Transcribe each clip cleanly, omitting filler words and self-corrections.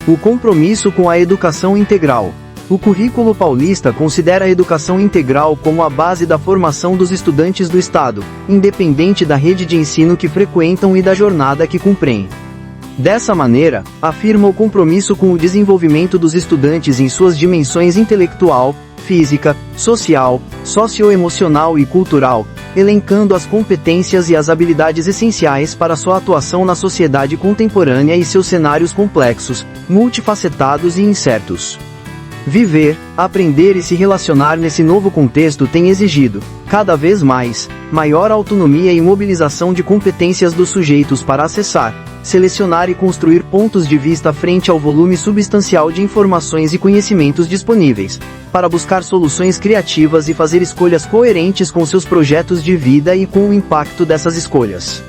O compromisso com a educação integral. O Currículo Paulista considera a educação integral como a base da formação dos estudantes do Estado, independente da rede de ensino que frequentam e da jornada que cumprem. Dessa maneira, afirma o compromisso com o desenvolvimento dos estudantes em suas dimensões intelectual, física, social, socioemocional e cultural, elencando as competências e as habilidades essenciais para sua atuação na sociedade contemporânea e seus cenários complexos, multifacetados e incertos. Viver, aprender e se relacionar nesse novo contexto tem exigido, cada vez mais, maior autonomia e mobilização de competências dos sujeitos para acessar, selecionar e construir pontos de vista frente ao volume substancial de informações e conhecimentos disponíveis, para buscar soluções criativas e fazer escolhas coerentes com seus projetos de vida e com o impacto dessas escolhas.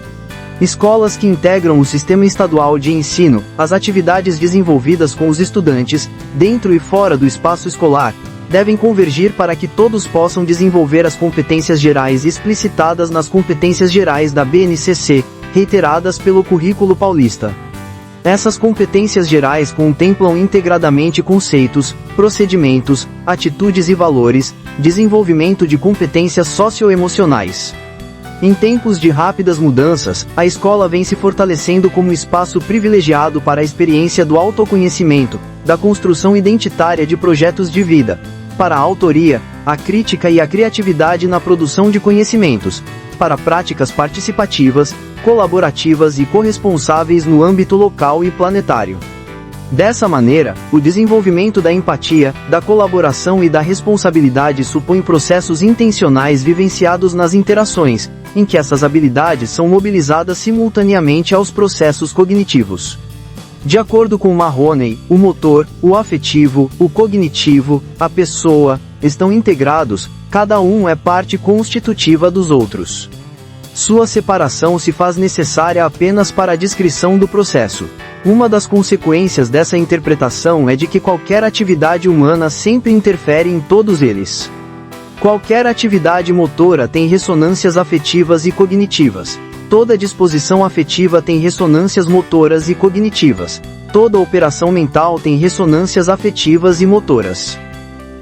Escolas que integram o sistema estadual de ensino, as atividades desenvolvidas com os estudantes, dentro e fora do espaço escolar, devem convergir para que todos possam desenvolver as competências gerais explicitadas nas competências gerais da BNCC, reiteradas pelo Currículo Paulista. Essas competências gerais contemplam integradamente conceitos, procedimentos, atitudes e valores, desenvolvimento de competências socioemocionais. Em tempos de rápidas mudanças, a escola vem se fortalecendo como espaço privilegiado para a experiência do autoconhecimento, da construção identitária de projetos de vida, para a autoria, a crítica e a criatividade na produção de conhecimentos, para práticas participativas, colaborativas e corresponsáveis no âmbito local e planetário. Dessa maneira, o desenvolvimento da empatia, da colaboração e da responsabilidade supõe processos intencionais vivenciados nas interações, em que essas habilidades são mobilizadas simultaneamente aos processos cognitivos. De acordo com Mahoney, o motor, o afetivo, o cognitivo, a pessoa, estão integrados, cada um é parte constitutiva dos outros. Sua separação se faz necessária apenas para a descrição do processo. Uma das consequências dessa interpretação é de que qualquer atividade humana sempre interfere em todos eles. Qualquer atividade motora tem ressonâncias afetivas e cognitivas. Toda disposição afetiva tem ressonâncias motoras e cognitivas. Toda operação mental tem ressonâncias afetivas e motoras.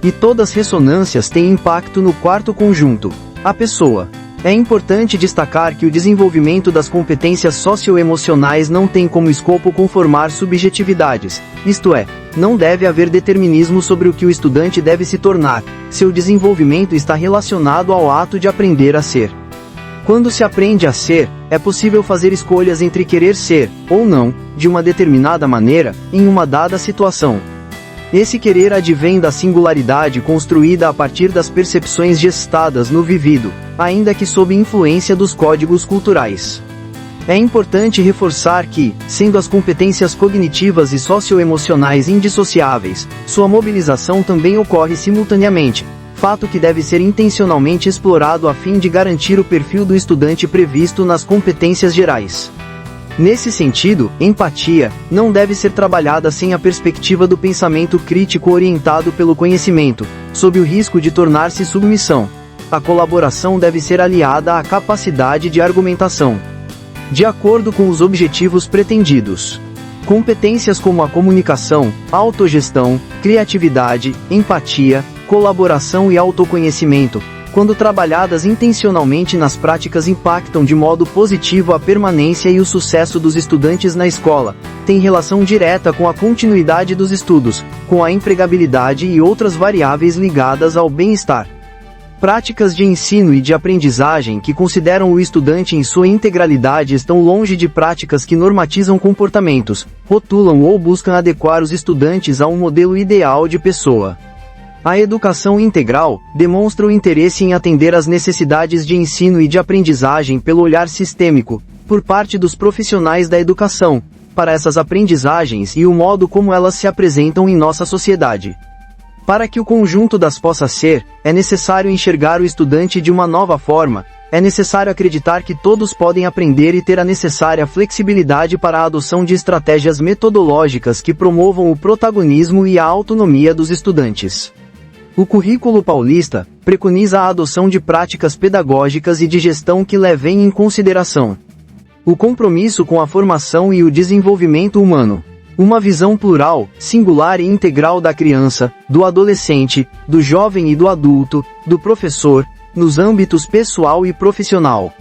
E todas as ressonâncias têm impacto no quarto conjunto, a pessoa. É importante destacar que o desenvolvimento das competências socioemocionais não tem como escopo conformar subjetividades, isto é, não deve haver determinismo sobre o que o estudante deve se tornar, seu desenvolvimento está relacionado ao ato de aprender a ser. Quando se aprende a ser, é possível fazer escolhas entre querer ser, ou não, de uma determinada maneira, em uma dada situação. Esse querer advém da singularidade construída a partir das percepções gestadas no vivido, ainda que sob influência dos códigos culturais. É importante reforçar que, sendo as competências cognitivas e socioemocionais indissociáveis, sua mobilização também ocorre simultaneamente, fato que deve ser intencionalmente explorado a fim de garantir o perfil do estudante previsto nas competências gerais. Nesse sentido, empatia não deve ser trabalhada sem a perspectiva do pensamento crítico orientado pelo conhecimento, sob o risco de tornar-se submissão. A colaboração deve ser aliada à capacidade de argumentação, de acordo com os objetivos pretendidos. Competências como a comunicação, autogestão, criatividade, empatia, colaboração e autoconhecimento, quando trabalhadas intencionalmente nas práticas, impactam de modo positivo a permanência e o sucesso dos estudantes na escola, têm relação direta com a continuidade dos estudos, com a empregabilidade e outras variáveis ligadas ao bem-estar. Práticas de ensino e de aprendizagem que consideram o estudante em sua integralidade estão longe de práticas que normatizam comportamentos, rotulam ou buscam adequar os estudantes a um modelo ideal de pessoa. A educação integral demonstra o interesse em atender às necessidades de ensino e de aprendizagem pelo olhar sistêmico, por parte dos profissionais da educação, para essas aprendizagens e o modo como elas se apresentam em nossa sociedade. Para que o conjunto das possa ser, é necessário enxergar o estudante de uma nova forma, é necessário acreditar que todos podem aprender e ter a necessária flexibilidade para a adoção de estratégias metodológicas que promovam o protagonismo e a autonomia dos estudantes. O Currículo Paulista preconiza a adoção de práticas pedagógicas e de gestão que levem em consideração o compromisso com a formação e o desenvolvimento humano, Uma visão plural, singular e integral da criança, do adolescente, do jovem e do adulto, do professor, nos âmbitos pessoal e profissional.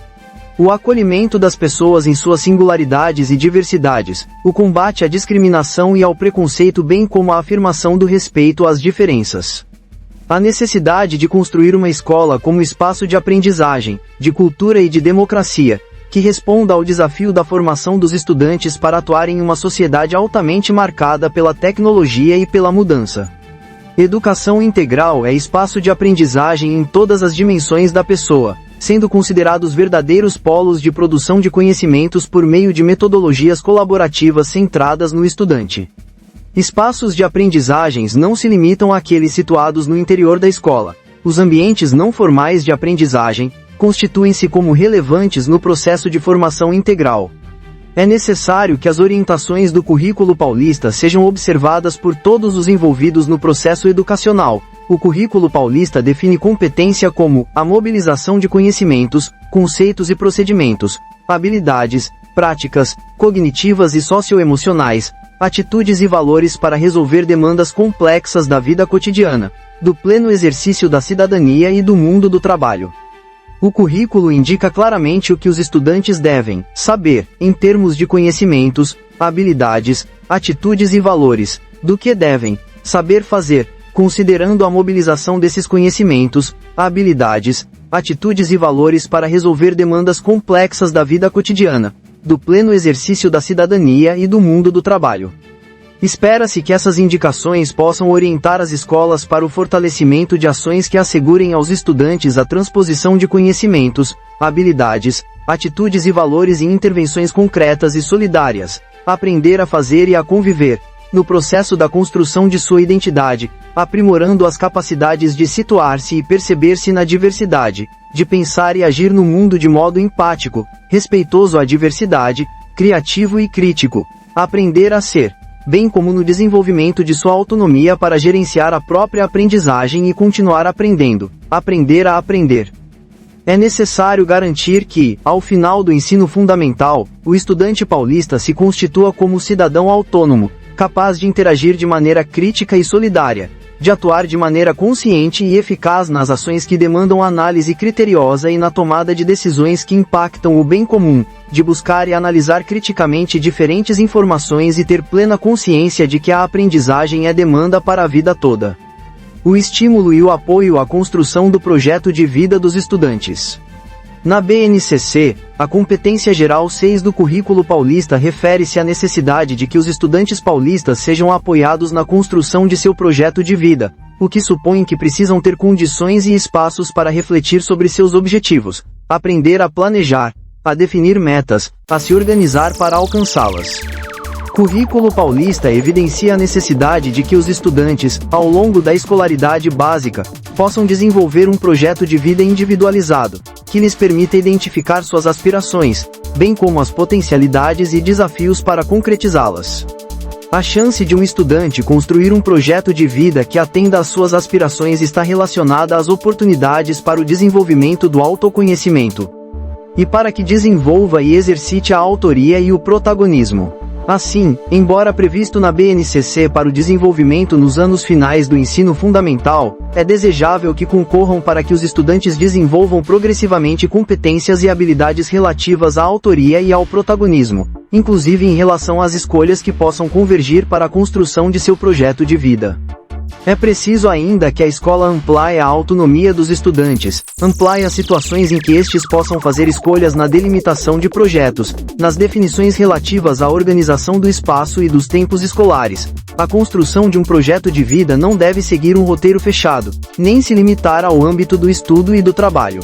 O acolhimento das pessoas em suas singularidades e diversidades, o combate à discriminação e ao preconceito bem como a afirmação do respeito às diferenças. A necessidade de construir uma escola como espaço de aprendizagem, de cultura e de democracia, que responda ao desafio da formação dos estudantes para atuar em uma sociedade altamente marcada pela tecnologia e pela mudança. Educação integral é espaço de aprendizagem em todas as dimensões da pessoa, sendo considerados verdadeiros polos de produção de conhecimentos por meio de metodologias colaborativas centradas no estudante. Espaços de aprendizagens não se limitam àqueles situados no interior da escola. Os ambientes não formais de aprendizagem constituem-se como relevantes no processo de formação integral. É necessário que as orientações do currículo paulista sejam observadas por todos os envolvidos no processo educacional. O currículo paulista define competência como a mobilização de conhecimentos, conceitos e procedimentos, habilidades, práticas, cognitivas e socioemocionais, atitudes e valores para resolver demandas complexas da vida cotidiana, do pleno exercício da cidadania e do mundo do trabalho. O currículo indica claramente o que os estudantes devem saber, em termos de conhecimentos, habilidades, atitudes e valores, do que devem saber fazer, considerando a mobilização desses conhecimentos, habilidades, atitudes e valores para resolver demandas complexas da vida cotidiana, do pleno exercício da cidadania e do mundo do trabalho. Espera-se que essas indicações possam orientar as escolas para o fortalecimento de ações que assegurem aos estudantes a transposição de conhecimentos, habilidades, atitudes e valores em intervenções concretas e solidárias, aprender a fazer e a conviver, no processo da construção de sua identidade, aprimorando as capacidades de situar-se e perceber-se na diversidade, de pensar e agir no mundo de modo empático, respeitoso à diversidade, criativo e crítico, aprender a ser, bem como no desenvolvimento de sua autonomia para gerenciar a própria aprendizagem e continuar aprendendo, aprender a aprender. É necessário garantir que, ao final do ensino fundamental, o estudante paulista se constitua como cidadão autônomo, capaz de interagir de maneira crítica e solidária, de atuar de maneira consciente e eficaz nas ações que demandam análise criteriosa e na tomada de decisões que impactam o bem comum, de buscar e analisar criticamente diferentes informações e ter plena consciência de que a aprendizagem é demanda para a vida toda. O estímulo e o apoio à construção do projeto de vida dos estudantes. Na BNCC, a competência geral 6 do currículo paulista refere-se à necessidade de que os estudantes paulistas sejam apoiados na construção de seu projeto de vida, o que supõe que precisam ter condições e espaços para refletir sobre seus objetivos, aprender a planejar, a definir metas, a se organizar para alcançá-las. Currículo paulista evidencia a necessidade de que os estudantes, ao longo da escolaridade básica, possam desenvolver um projeto de vida individualizado, que lhes permita identificar suas aspirações, bem como as potencialidades e desafios para concretizá-las. A chance de um estudante construir um projeto de vida que atenda às suas aspirações está relacionada às oportunidades para o desenvolvimento do autoconhecimento, e para que desenvolva e exercite a autoria e o protagonismo. Assim, embora previsto na BNCC para o desenvolvimento nos anos finais do ensino fundamental, é desejável que concorram para que os estudantes desenvolvam progressivamente competências e habilidades relativas à autoria e ao protagonismo, inclusive em relação às escolhas que possam convergir para a construção de seu projeto de vida. É preciso ainda que a escola amplie a autonomia dos estudantes, amplie as situações em que estes possam fazer escolhas na delimitação de projetos, nas definições relativas à organização do espaço e dos tempos escolares. A construção de um projeto de vida não deve seguir um roteiro fechado, nem se limitar ao âmbito do estudo e do trabalho.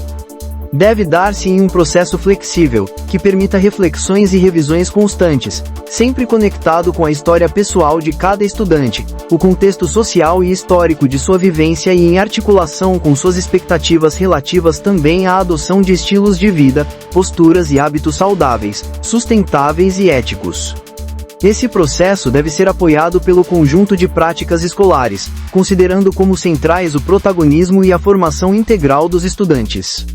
Deve dar-se em um processo flexível, que permita reflexões e revisões constantes, sempre conectado com a história pessoal de cada estudante, o contexto social e histórico de sua vivência e em articulação com suas expectativas relativas também à adoção de estilos de vida, posturas e hábitos saudáveis, sustentáveis e éticos. Esse processo deve ser apoiado pelo conjunto de práticas escolares, considerando como centrais o protagonismo e a formação integral dos estudantes.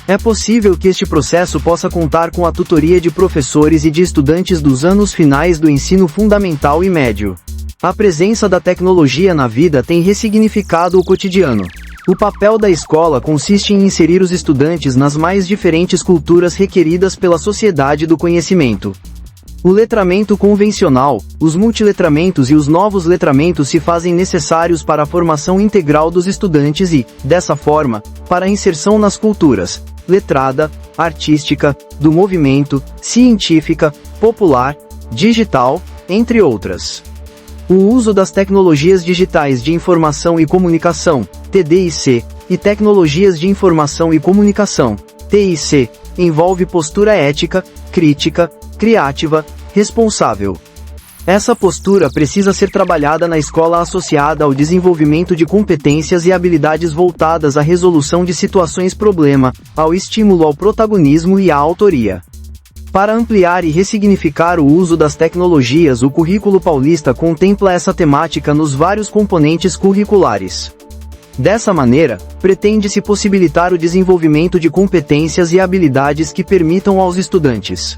É possível que este processo possa contar com a tutoria de professores e de estudantes dos anos finais do ensino fundamental e médio. A presença da tecnologia na vida tem ressignificado o cotidiano. O papel da escola consiste em inserir os estudantes nas mais diferentes culturas requeridas pela sociedade do conhecimento. O letramento convencional, os multiletramentos e os novos letramentos se fazem necessários para a formação integral dos estudantes e, dessa forma, para a inserção nas culturas letrada, artística, do movimento, científica, popular, digital, entre outras. O uso das tecnologias digitais de informação e comunicação, TDIC, e tecnologias de informação e comunicação, TIC, envolve postura ética, crítica, criativa, responsável. Essa postura precisa ser trabalhada na escola associada ao desenvolvimento de competências e habilidades voltadas à resolução de situações problema, ao estímulo ao protagonismo e à autoria. Para ampliar e ressignificar o uso das tecnologias, o Currículo Paulista contempla essa temática nos vários componentes curriculares. Dessa maneira, pretende-se possibilitar o desenvolvimento de competências e habilidades que permitam aos estudantes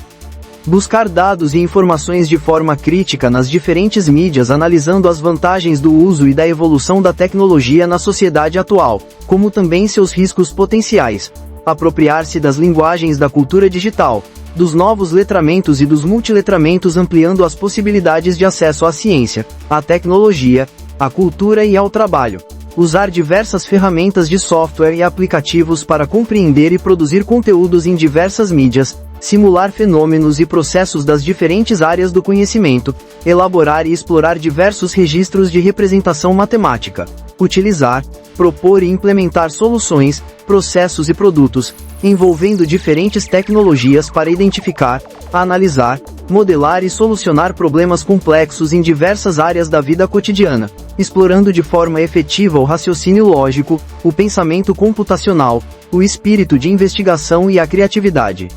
buscar dados e informações de forma crítica nas diferentes mídias, analisando as vantagens do uso e da evolução da tecnologia na sociedade atual, como também seus riscos potenciais, apropriar-se das linguagens da cultura digital, dos novos letramentos e dos multiletramentos, ampliando as possibilidades de acesso à ciência, à tecnologia, à cultura e ao trabalho. Usar diversas ferramentas de software e aplicativos para compreender e produzir conteúdos em diversas mídias, simular fenômenos e processos das diferentes áreas do conhecimento, elaborar e explorar diversos registros de representação matemática, utilizar, propor e implementar soluções, processos e produtos, envolvendo diferentes tecnologias para identificar, analisar, modelar e solucionar problemas complexos em diversas áreas da vida cotidiana, explorando de forma efetiva o raciocínio lógico, o pensamento computacional, o espírito de investigação e a criatividade.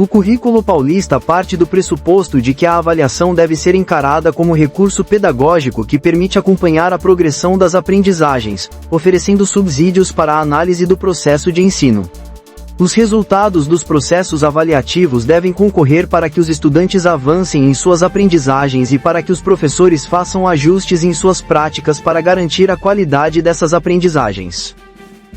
O Currículo Paulista parte do pressuposto de que a avaliação deve ser encarada como recurso pedagógico que permite acompanhar a progressão das aprendizagens, oferecendo subsídios para a análise do processo de ensino. Os resultados dos processos avaliativos devem concorrer para que os estudantes avancem em suas aprendizagens e para que os professores façam ajustes em suas práticas para garantir a qualidade dessas aprendizagens.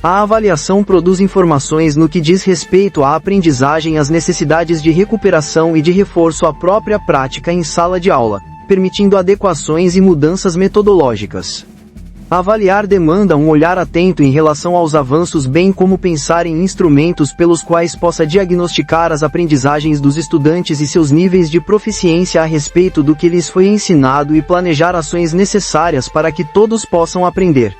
A avaliação produz informações no que diz respeito à aprendizagem, às necessidades de recuperação e de reforço à própria prática em sala de aula, permitindo adequações e mudanças metodológicas. Avaliar demanda um olhar atento em relação aos avanços, bem como pensar em instrumentos pelos quais possa diagnosticar as aprendizagens dos estudantes e seus níveis de proficiência a respeito do que lhes foi ensinado e planejar ações necessárias para que todos possam aprender.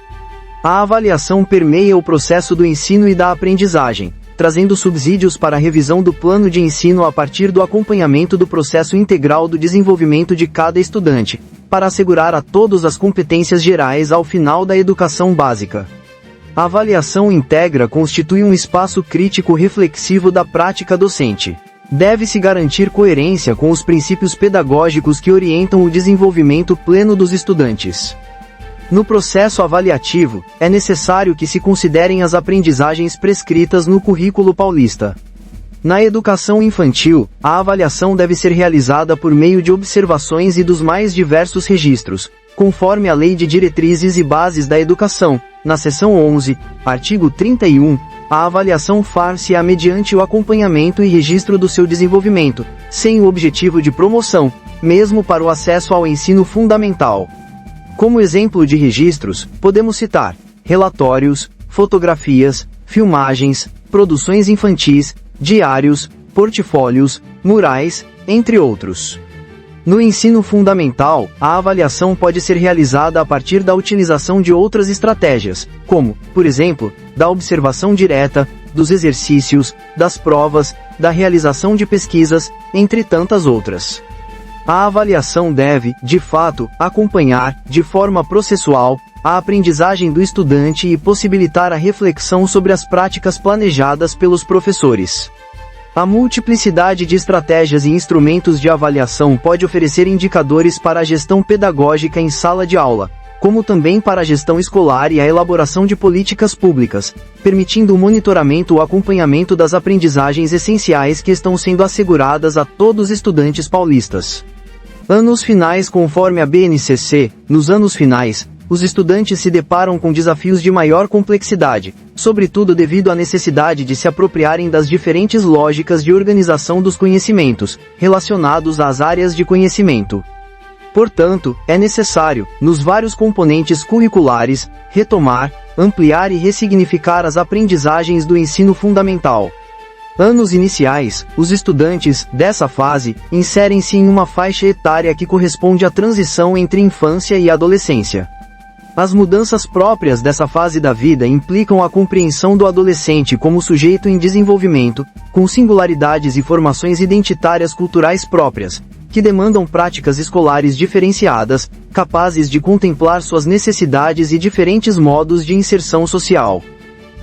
A avaliação permeia o processo do ensino e da aprendizagem, trazendo subsídios para a revisão do plano de ensino a partir do acompanhamento do processo integral do desenvolvimento de cada estudante, para assegurar a todos as competências gerais ao final da educação básica. A avaliação íntegra constitui um espaço crítico reflexivo da prática docente. Deve-se garantir coerência com os princípios pedagógicos que orientam o desenvolvimento pleno dos estudantes. No processo avaliativo, é necessário que se considerem as aprendizagens prescritas no Currículo Paulista. Na educação infantil, a avaliação deve ser realizada por meio de observações e dos mais diversos registros, conforme a Lei de Diretrizes e Bases da Educação. Na seção 11, artigo 31, a avaliação far-se-á mediante o acompanhamento e registro do seu desenvolvimento, sem o objetivo de promoção, mesmo para o acesso ao ensino fundamental. Como exemplo de registros, podemos citar relatórios, fotografias, filmagens, produções infantis, diários, portfólios, murais, entre outros. No ensino fundamental, a avaliação pode ser realizada a partir da utilização de outras estratégias, como, por exemplo, da observação direta, dos exercícios, das provas, da realização de pesquisas, entre tantas outras. A avaliação deve, de fato, acompanhar, de forma processual, a aprendizagem do estudante e possibilitar a reflexão sobre as práticas planejadas pelos professores. A multiplicidade de estratégias e instrumentos de avaliação pode oferecer indicadores para a gestão pedagógica em sala de aula, como também para a gestão escolar e a elaboração de políticas públicas, permitindo o monitoramento e o acompanhamento das aprendizagens essenciais que estão sendo asseguradas a todos os estudantes paulistas. Anos finais. Conforme a BNCC, nos anos finais, os estudantes se deparam com desafios de maior complexidade, sobretudo devido à necessidade de se apropriarem das diferentes lógicas de organização dos conhecimentos, relacionados às áreas de conhecimento. Portanto, é necessário, nos vários componentes curriculares, retomar, ampliar e ressignificar as aprendizagens do ensino fundamental. Anos iniciais. Os estudantes, dessa fase, inserem-se em uma faixa etária que corresponde à transição entre infância e adolescência. As mudanças próprias dessa fase da vida implicam a compreensão do adolescente como sujeito em desenvolvimento, com singularidades e formações identitárias culturais próprias, que demandam práticas escolares diferenciadas, capazes de contemplar suas necessidades e diferentes modos de inserção social.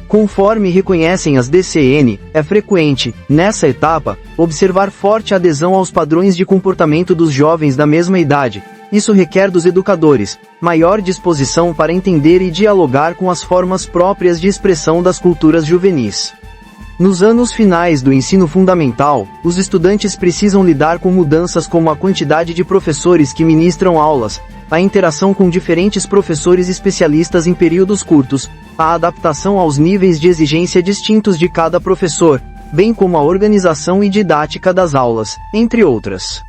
Conforme reconhecem as DCN, é frequente, nessa etapa, observar forte adesão aos padrões de comportamento dos jovens da mesma idade. Isso requer dos educadores maior disposição para entender e dialogar com as formas próprias de expressão das culturas juvenis. Nos anos finais do ensino fundamental, os estudantes precisam lidar com mudanças como a quantidade de professores que ministram aulas, a interação com diferentes professores especialistas em períodos curtos, a adaptação aos níveis de exigência distintos de cada professor, bem como a organização e didática das aulas, entre outras.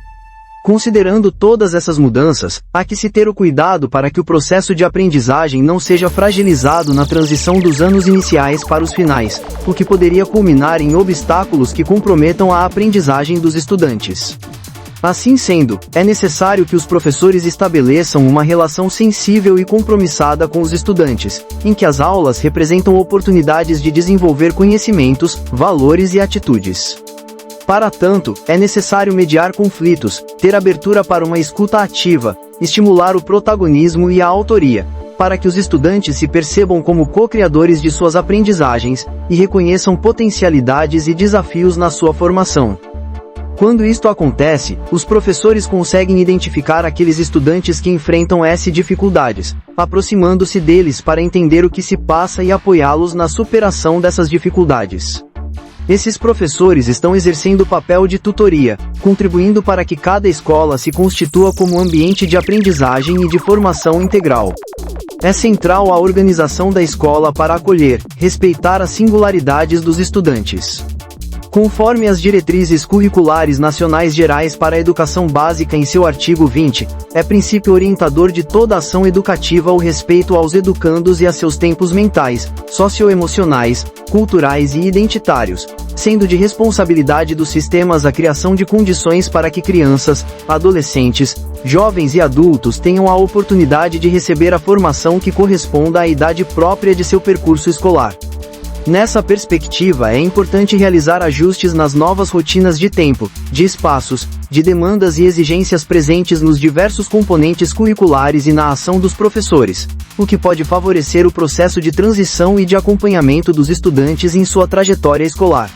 Considerando todas essas mudanças, há que se ter o cuidado para que o processo de aprendizagem não seja fragilizado na transição dos anos iniciais para os finais, o que poderia culminar em obstáculos que comprometam a aprendizagem dos estudantes. Assim sendo, é necessário que os professores estabeleçam uma relação sensível e compromissada com os estudantes, em que as aulas representam oportunidades de desenvolver conhecimentos, valores e atitudes. Para tanto, é necessário mediar conflitos, ter abertura para uma escuta ativa, estimular o protagonismo e a autoria, para que os estudantes se percebam como co-criadores de suas aprendizagens, e reconheçam potencialidades e desafios na sua formação. Quando isto acontece, os professores conseguem identificar aqueles estudantes que enfrentam essas dificuldades, aproximando-se deles para entender o que se passa e apoiá-los na superação dessas dificuldades. Esses professores estão exercendo o papel de tutoria, contribuindo para que cada escola se constitua como ambiente de aprendizagem e de formação integral. É central a organização da escola para acolher, respeitar as singularidades dos estudantes. Conforme as diretrizes curriculares nacionais gerais para a educação básica em seu artigo 20, é princípio orientador de toda ação educativa o respeito aos educandos e a seus tempos mentais, socioemocionais, culturais e identitários, sendo de responsabilidade dos sistemas a criação de condições para que crianças, adolescentes, jovens e adultos tenham a oportunidade de receber a formação que corresponda à idade própria de seu percurso escolar. Nessa perspectiva é importante realizar ajustes nas novas rotinas de tempo, de espaços, de demandas e exigências presentes nos diversos componentes curriculares e na ação dos professores, o que pode favorecer o processo de transição e de acompanhamento dos estudantes em sua trajetória escolar.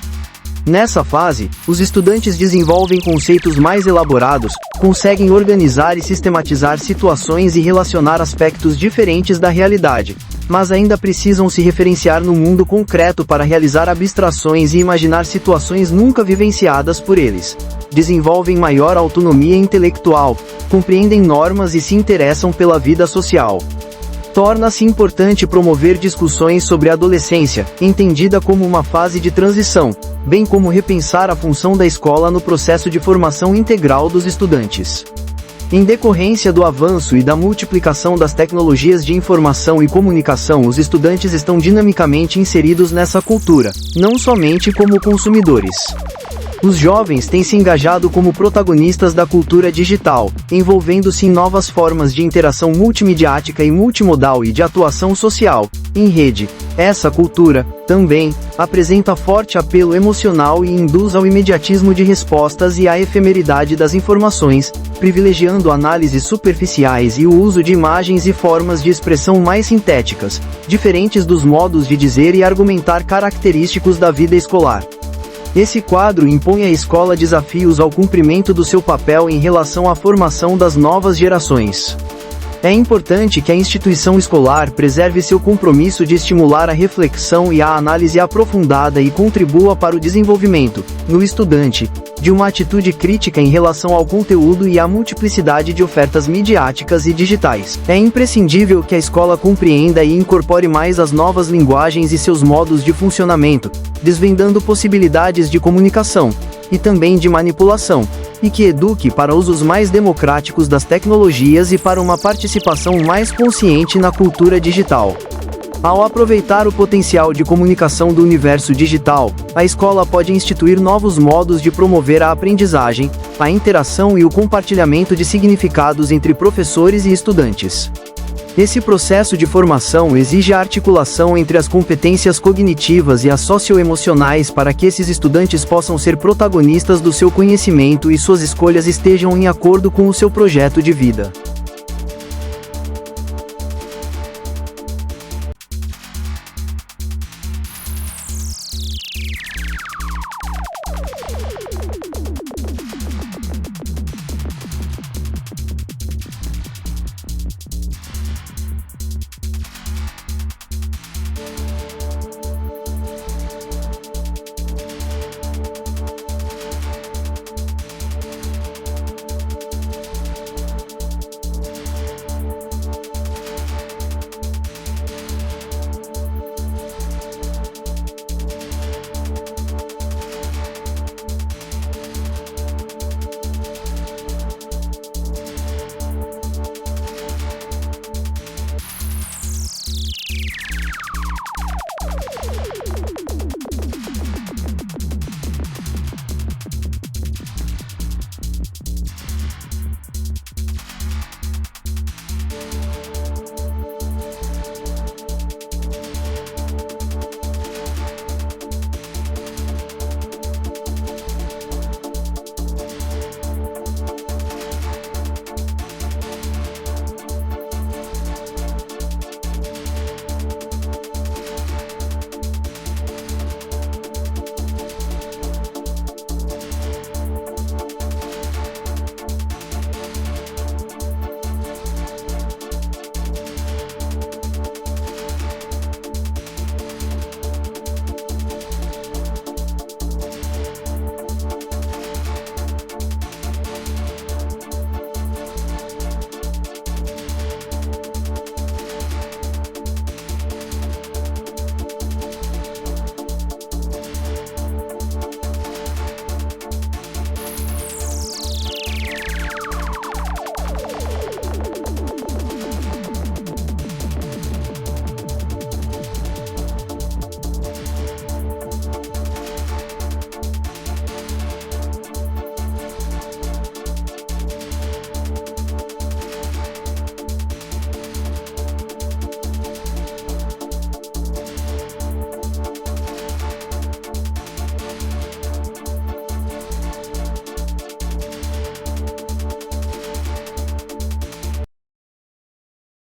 Nessa fase, os estudantes desenvolvem conceitos mais elaborados, conseguem organizar e sistematizar situações e relacionar aspectos diferentes da realidade, mas ainda precisam se referenciar no mundo concreto para realizar abstrações e imaginar situações nunca vivenciadas por eles. Desenvolvem maior autonomia intelectual, compreendem normas e se interessam pela vida social. Torna-se importante promover discussões sobre a adolescência, entendida como uma fase de transição, bem como repensar a função da escola no processo de formação integral dos estudantes. Em decorrência do avanço e da multiplicação das tecnologias de informação e comunicação, os estudantes estão dinamicamente inseridos nessa cultura, não somente como consumidores. Os jovens têm se engajado como protagonistas da cultura digital, envolvendo-se em novas formas de interação multimediática e multimodal e de atuação social, em rede. Essa cultura, também, apresenta forte apelo emocional e induz ao imediatismo de respostas e à efemeridade das informações, privilegiando análises superficiais e o uso de imagens e formas de expressão mais sintéticas, diferentes dos modos de dizer e argumentar característicos da vida escolar. Esse quadro impõe à escola desafios ao cumprimento do seu papel em relação à formação das novas gerações. É importante que a instituição escolar preserve seu compromisso de estimular a reflexão e a análise aprofundada e contribua para o desenvolvimento, no estudante, de uma atitude crítica em relação ao conteúdo e à multiplicidade de ofertas midiáticas e digitais. É imprescindível que a escola compreenda e incorpore mais as novas linguagens e seus modos de funcionamento, desvendando possibilidades de comunicação, e também de manipulação, e que eduque para usos mais democráticos das tecnologias e para uma participação mais consciente na cultura digital. Ao aproveitar o potencial de comunicação do universo digital, a escola pode instituir novos modos de promover a aprendizagem, a interação e o compartilhamento de significados entre professores e estudantes. Esse processo de formação exige a articulação entre as competências cognitivas e as socioemocionais para que esses estudantes possam ser protagonistas do seu conhecimento e suas escolhas estejam em acordo com o seu projeto de vida.